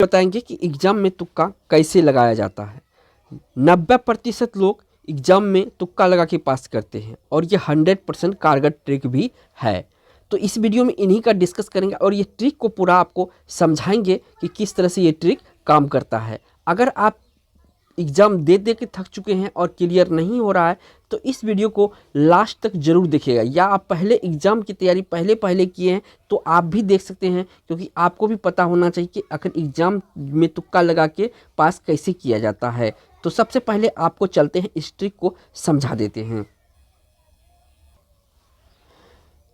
बताएंगे कि एग्जाम में तुक्का कैसे लगाया जाता है। 90% लोग एग्जाम में तुक्का लगा के पास करते हैं और ये 100% कारगर ट्रिक भी है। तो इस वीडियो में इन्हीं का डिस्कस करेंगे और ये ट्रिक को पूरा आपको समझाएंगे कि किस तरह से ये ट्रिक काम करता है। अगर आप एग्ज़ाम दे दे के थक चुके हैं और क्लियर नहीं हो रहा है तो इस वीडियो को लास्ट तक ज़रूर देखिएगा, या आप पहले एग्ज़ाम की तैयारी पहले किए हैं तो आप भी देख सकते हैं, क्योंकि आपको भी पता होना चाहिए कि आखिर एग्ज़ाम में तुक्का लगा के पास कैसे किया जाता है। तो सबसे पहले आपको चलते हैं इस ट्रिक को समझा देते हैं।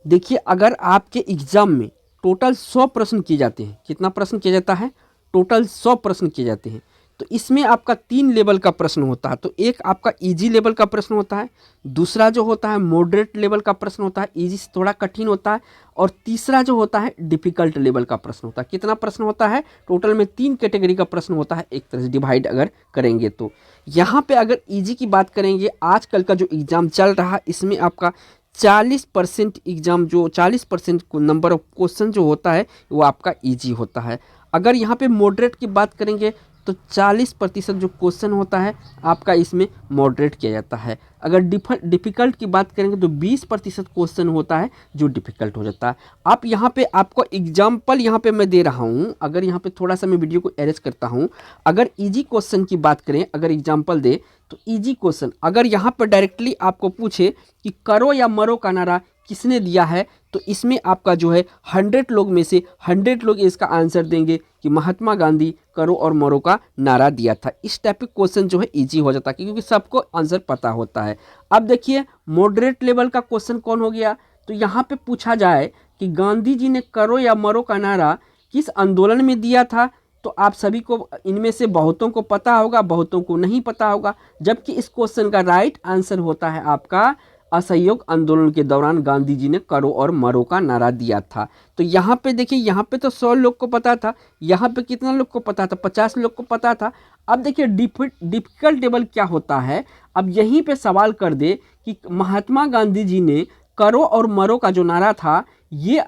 देखिए, अगर आपके एग्ज़ाम में टोटल 100 प्रश्न किए जाते हैं, कितना प्रश्न किया जाता है? टोटल 100 प्रश्न किए जाते हैं। तो इसमें आपका 3 लेवल का प्रश्न होता है। तो एक आपका इजी लेवल का प्रश्न होता है, दूसरा जो होता है मॉडरेट लेवल का प्रश्न होता है, इजी से थोड़ा कठिन होता है, और तीसरा जो होता है डिफ़िकल्ट लेवल का प्रश्न होता है। कितना प्रश्न होता है? टोटल में 3 कैटेगरी का प्रश्न होता है, एक तरह से डिवाइड अगर करेंगे तो। यहाँ पे अगर इजी की बात करेंगे, आजकल का जो एग्ज़ाम चल रहा है इसमें आपका 40% एग्ज़ाम, जो 40% नंबर ऑफ क्वेश्चन जो होता है वो आपका इजी होता है। अगर यहाँ पे मॉडरेट की बात करेंगे तो 40% जो क्वेश्चन होता है आपका इसमें मॉडरेट किया जाता है। अगर डिफ़िकल्ट की बात करेंगे तो 20% क्वेश्चन होता है जो डिफ़िकल्ट हो जाता है। आप यहाँ पे आपको एग्जाम्पल यहाँ पे मैं दे रहा हूँ। अगर यहाँ पे थोड़ा सा मैं वीडियो को अरेंज करता हूँ। अगर इजी क्वेश्चन की बात करें, अगर एग्जाम्पल दे तो इजी क्वेश्चन अगर यहाँ पर डायरेक्टली आपको पूछे कि करो या मरो का नारा किसने दिया है, तो इसमें आपका जो है 100 लोग में से 100 लोग इसका आंसर देंगे कि महात्मा गांधी करो और मरो का नारा दिया था। इस टाइप के क्वेश्चन जो है इजी हो जाता है, क्योंकि सबको आंसर पता होता है। अब देखिए मॉडरेट लेवल का क्वेश्चन कौन हो गया? तो यहाँ पे पूछा जाए कि गांधी जी ने करो या मरो का नारा किस आंदोलन में दिया था, तो आप सभी को इनमें से बहुतों को पता होगा, बहुतों को नहीं पता होगा। जबकि इस क्वेश्चन का राइट आंसर होता है आपका असहयोग आंदोलन के दौरान गांधी जी ने करो और मरो का नारा दिया था। तो यहाँ पे देखिए, यहाँ पे तो 100 लोग को पता था, यहाँ पे कितना लोग को पता था? 50 लोग को पता था। अब देखिए डिफिकल्ट लेवल क्या होता है। अब यहीं पे सवाल कर दे कि महात्मा गांधी जी ने करो और मरो का जो नारा था ये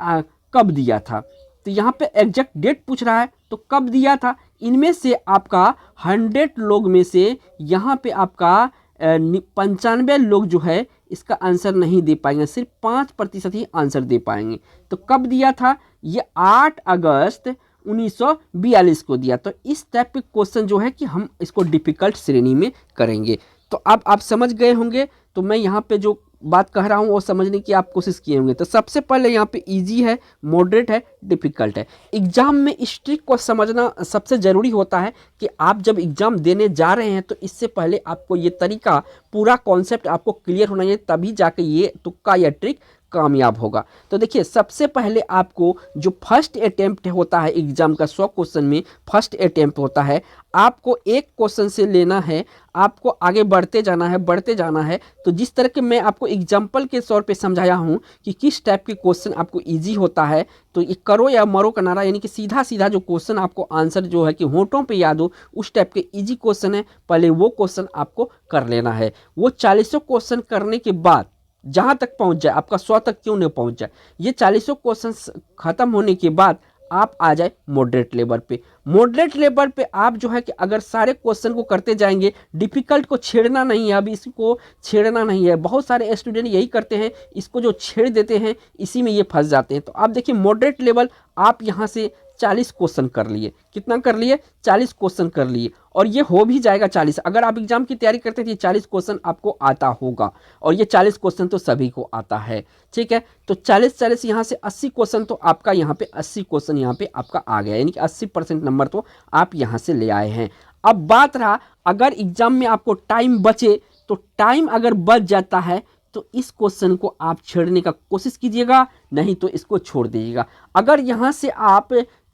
कब दिया था, तो यहाँ पे एग्जैक्ट डेट पूछ रहा है, तो कब दिया था? इनमें से आपका 100 लोग में से यहाँ पे आपका 95 लोग जो है इसका आंसर नहीं दे पाएंगे, सिर्फ 5% ही आंसर दे पाएंगे। तो कब दिया था? ये 8 अगस्त 1942 को दिया। तो इस टाइप के क्वेश्चन जो है कि हम इसको डिफिकल्ट श्रेणी में करेंगे। तो अब आप समझ गए होंगे। तो मैं यहाँ पे जो बात कह रहा हूँ वो समझने की आप कोशिश किए होंगे। तो सबसे पहले यहाँ पे इजी है, मॉडरेट है, डिफ़िकल्ट है। एग्जाम में इस ट्रिक को समझना सबसे ज़रूरी होता है कि आप जब एग्जाम देने जा रहे हैं तो इससे पहले आपको ये तरीका, पूरा कॉन्सेप्ट आपको क्लियर होना चाहिए, तभी जाके ये तुक्का या ट्रिक कामयाब होगा। तो देखिए, सबसे पहले आपको जो फर्स्ट अटेम्प्ट होता है एग्जाम का, 100 क्वेश्चन में फर्स्ट अटेम्प्ट होता है, आपको एक क्वेश्चन से लेना है, आपको आगे बढ़ते जाना है। तो जिस तरह के मैं आपको एग्जाम्पल के तौर पे समझाया हूँ कि किस टाइप के क्वेश्चन आपको इजी होता है, तो ये करो या मरो का नारा यानी कि सीधा सीधा जो क्वेश्चन आपको आंसर जो है कि होंठों पे याद हो, उस टाइप के इजी क्वेश्चन है। पहले वो क्वेश्चन आपको कर लेना है। वो 40 क्वेश्चन करने के बाद जहाँ तक पहुँच जाए, आपका 100 तक क्यों नहीं पहुँच जाए, ये 40 क्वेश्चन खत्म होने के बाद आप आ जाए मॉडरेट लेवल पे। मॉडरेट लेवल पे आप जो है कि अगर सारे क्वेश्चन को करते जाएंगे, डिफ़िकल्ट को छेड़ना नहीं है, अभी इसको छेड़ना नहीं है। बहुत सारे स्टूडेंट यही करते हैं, इसको जो छेड़ देते हैं इसी में ये फंस जाते हैं। तो आप देखिए मॉडरेट लेवल आप यहाँ से 40 क्वेश्चन कर लिए। कितना कर लिए? 40 क्वेश्चन कर लिए, और ये हो भी जाएगा 40। अगर आप एग्जाम की तैयारी करते हैं तो ये 40 क्वेश्चन आपको आता होगा, और ये 40 क्वेश्चन तो सभी को आता है, ठीक है। तो 40 यहाँ से 80 क्वेश्चन, तो आपका यहाँ पे 80 क्वेश्चन यहाँ पे आपका आ गया, यानी कि 80% नंबर तो आप यहाँ से ले आए हैं। अब बात रहा, अगर एग्जाम में आपको टाइम बचे, तो टाइम अगर बच जाता है तो इस क्वेश्चन को आप छेड़ने का कोशिश कीजिएगा, नहीं तो इसको छोड़ दीजिएगा। अगर यहाँ से आप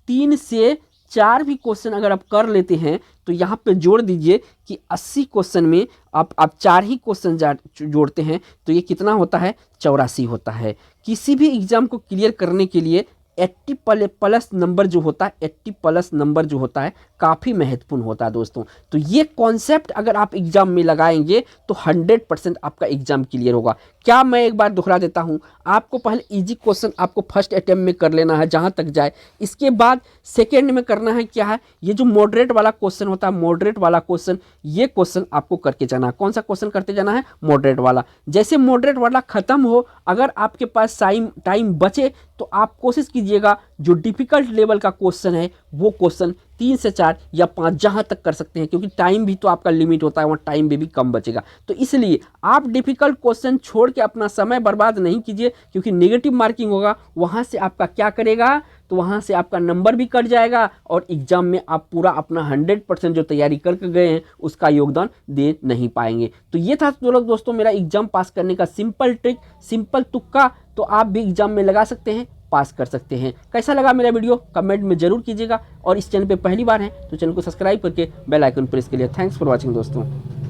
3 से 4 भी क्वेश्चन अगर आप कर लेते हैं तो यहाँ पे जोड़ दीजिए कि 80 क्वेश्चन में आप 4 ही क्वेश्चन जोड़ते हैं तो ये कितना होता है? 84 होता है। किसी भी एग्जाम को क्लियर करने के लिए 80 प्लस नंबर जो होता है, 80 प्लस नंबर जो होता है काफ़ी महत्वपूर्ण होता है दोस्तों। तो ये कॉन्सेप्ट अगर आप एग्जाम में लगाएंगे तो 100% आपका एग्जाम क्लियर होगा। क्या मैं एक बार दोहरा देता हूँ, आपको पहले इजी क्वेश्चन आपको फर्स्ट अटेम्प्ट में कर लेना है जहाँ तक जाए। इसके बाद सेकेंड में करना है क्या है, ये जो मॉडरेट वाला क्वेश्चन होता है, मॉडरेट वाला क्वेश्चन, ये क्वेश्चन आपको करके जाना है। कौन सा क्वेश्चन करते जाना है, मॉडरेट वाला। जैसे मॉडरेट वाला खत्म हो, अगर आपके पास टाइम बचे तो आप कोशिश कीजिएगा जो डिफिकल्ट लेवल का क्वेश्चन है वो क्वेश्चन 3 से 4 या 5 जहां तक कर सकते हैं, क्योंकि टाइम भी तो आपका लिमिट होता है, वहाँ टाइम भी कम बचेगा। तो इसलिए आप डिफिकल्ट क्वेश्चन छोड़ के अपना समय बर्बाद नहीं कीजिए, क्योंकि नेगेटिव मार्किंग होगा, वहाँ से आपका क्या करेगा, तो वहाँ से आपका नंबर भी कट जाएगा और एग्जाम में आप पूरा अपना 100% जो तैयारी करके गए हैं उसका योगदान दे नहीं पाएंगे। तो ये था दोस्तों मेरा एग्जाम पास करने का सिंपल ट्रिक, सिंपल तुक्का। तो आप भी एग्जाम में लगा सकते हैं, पास कर सकते हैं। कैसा लगा मेरा वीडियो कमेंट में जरूर कीजिएगा, और इस चैनल पे पहली बार हैं तो चैनल को सब्सक्राइब करके बेल आइकन प्रेस करिए। थैंक्स फॉर वॉचिंग दोस्तों।